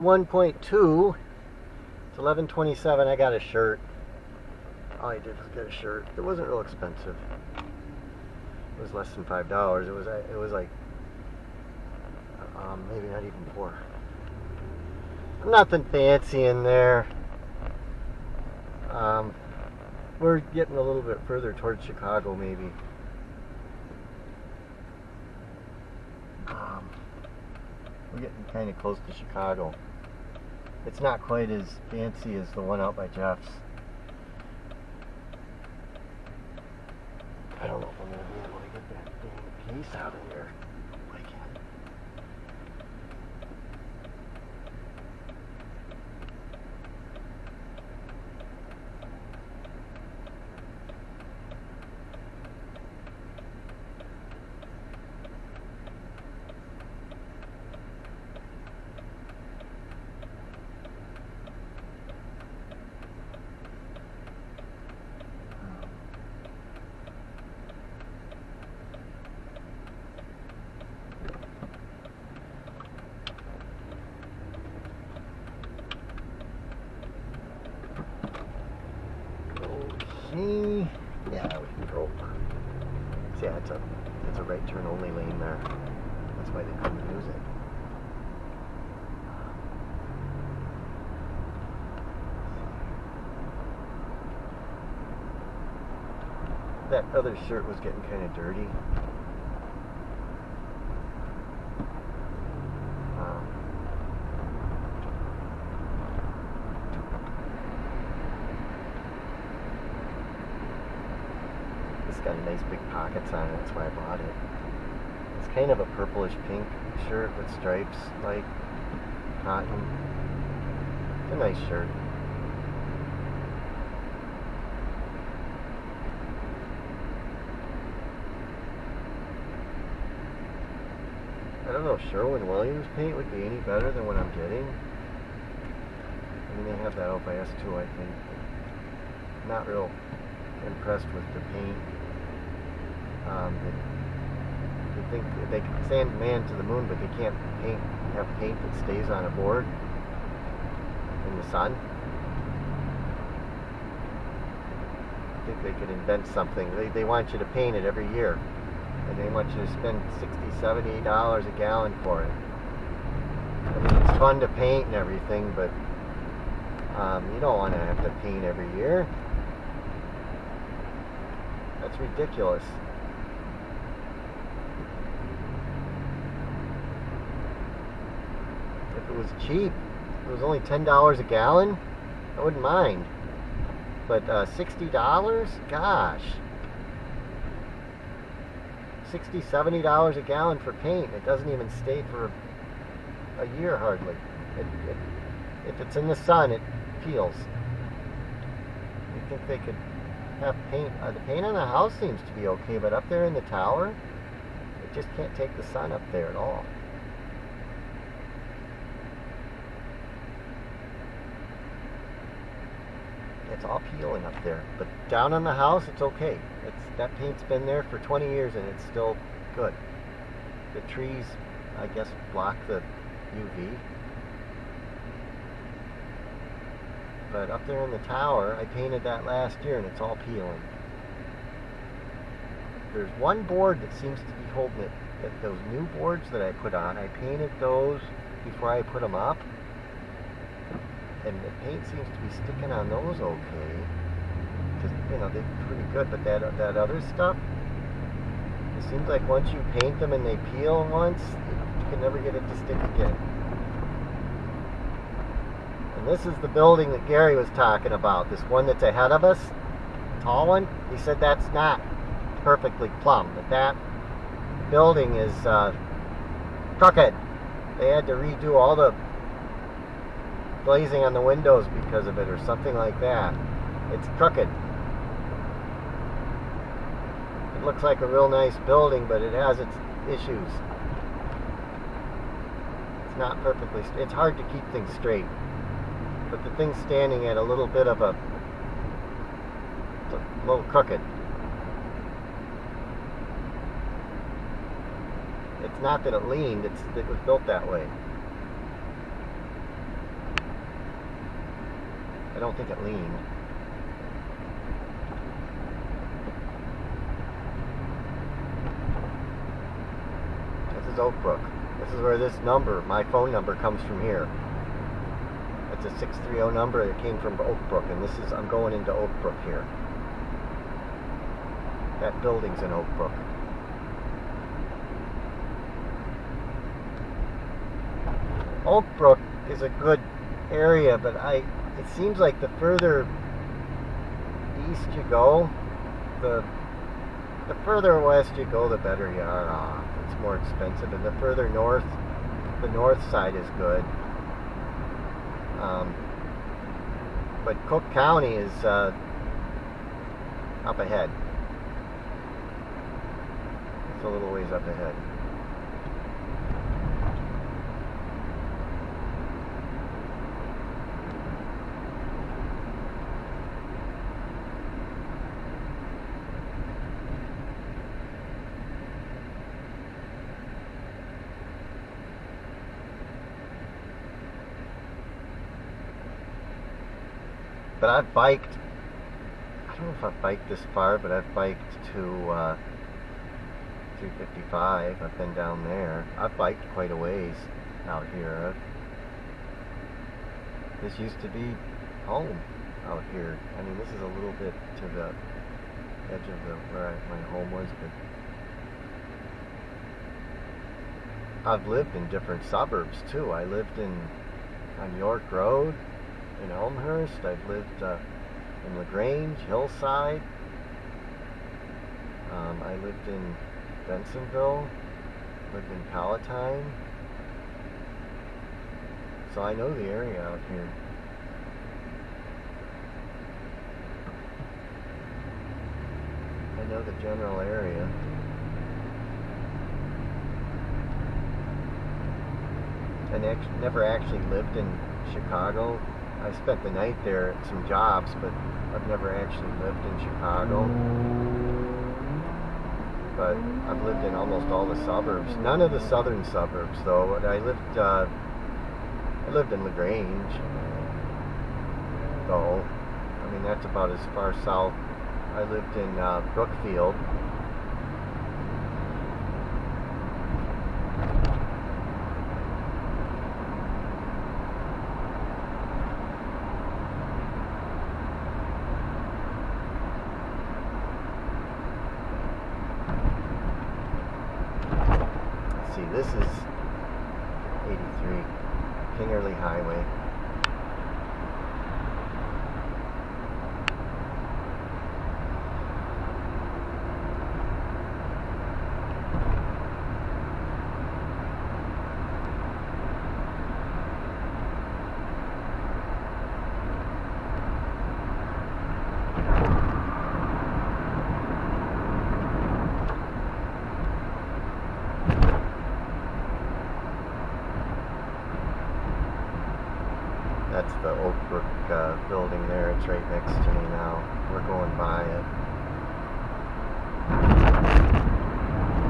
1.2. It's 11:27. I got a shirt. All I did was get a shirt. It wasn't real expensive. It was less than $5. It was like maybe not even 4. Nothing fancy in there. We're getting a little bit further towards Chicago, maybe. We're getting kind of close to Chicago. It's not quite as fancy as the one out by Jeff's. I don't know if I'm going to be able to get that dang case out of here. I can. Okay. Yeah, we can go. Yeah, it's a right turn only lane there. That's why they couldn't use it. That other shirt was getting kind of dirty. It's got nice big pockets on it. That's why I bought it. It's kind of a purplish pink shirt with stripes, like cotton. It's a nice shirt. I don't know if Sherwin-Williams paint would be any better than what I'm getting. I mean, they have that out by S2, I think. Not real impressed with the paint. They think they can sand man to the moon, but they can't have paint that stays on a board in the sun. I think they could invent something. They want you to paint it every year. And they want you to spend $60, $70 a gallon for it. I mean, it's fun to paint and everything, but you don't want to have to paint every year. That's ridiculous. If it was cheap, if it was only $10 a gallon, I wouldn't mind. But $60? Gosh. $60, $70 a gallon for paint. It doesn't even stay for a year hardly. If it's in the sun, it peels. You think they could have paint? The paint on the house seems to be okay, but up there in the tower, it just can't take the sun up there at all. It's all peeling up there, but down on the house, it's okay. That paint's been there for 20 years and it's still good. The trees, I guess, block the UV. But up there in the tower, I painted that last year and it's all peeling. There's one board that seems to be holding it. Those new boards that I put on, I painted those before I put them up. And the paint seems to be sticking on those okay. Because, you know, they're pretty good. But that other stuff, it seems like once you paint them and they peel once, you can never get it to stick again. And this is the building that Gary was talking about. This one that's ahead of us, tall one. He said that's not perfectly plumb. That building is crooked. They had to redo all the glazing on the windows because of it or something like that. It's crooked. It looks like a real nice building, but it has its issues. It's not perfectly it's hard to keep things straight. But the thing's standing at a little bit of a little crooked. It's not that it leaned, it was built that way. I don't think it leaned. This is Oakbrook. This is where this number, my phone number, comes from here. It's a 630 number that came from Oakbrook, and this is, I'm going into Oakbrook here. That building's in Oakbrook. Oakbrook is a good area, but it seems like the further east you go, the further west you go, the better you are off. It's more expensive, and the further north, the north side is good. But Cook County is up ahead. It's a little ways up ahead. But I've biked, I don't know if I've biked this far, but I've biked to 355. I've been down there. I've biked quite a ways out here. This used to be home out here. I mean, this is a little bit to the edge of where my home was, but I've lived in different suburbs too. I lived on York Road in Elmhurst. I've lived in LaGrange, Hillside. I lived in Bensonville, lived in Palatine. So I know the area out here. I know the general area. I never actually lived in Chicago. I spent the night there at some jobs, but I've never actually lived in Chicago. But I've lived in almost all the suburbs. None of the southern suburbs, though. I lived in LaGrange, though. I mean, that's about as far south. I lived in Brookfield. This is 83 Kingerly Highway. That's the Oakbrook building there. It's right next to me now. We're going by it.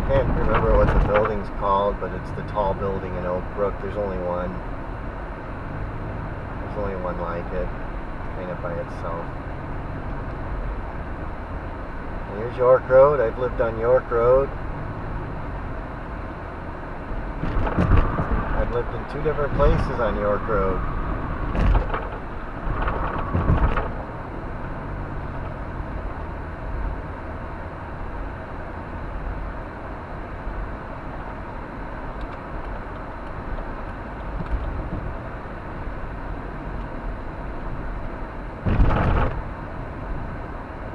Can't remember what the building's called, but it's the tall building in Oakbrook. There's only one. There's only one like it, kind of by itself. And here's York Road. I've lived on York Road. I've lived in 2 different places on York Road.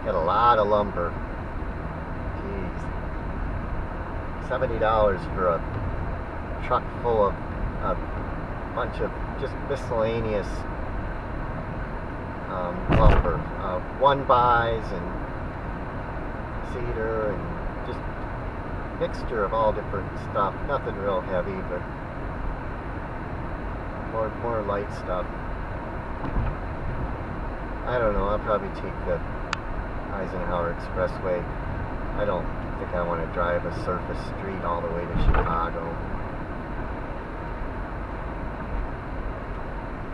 Got a lot of lumber. Jeez. $70 for a truck full of a bunch of just miscellaneous lumber. 1-bys and cedar and just mixture of all different stuff. Nothing real heavy, but more light stuff. I don't know, I'll probably take the Eisenhower Expressway. I don't think I want to drive a surface street all the way to Chicago.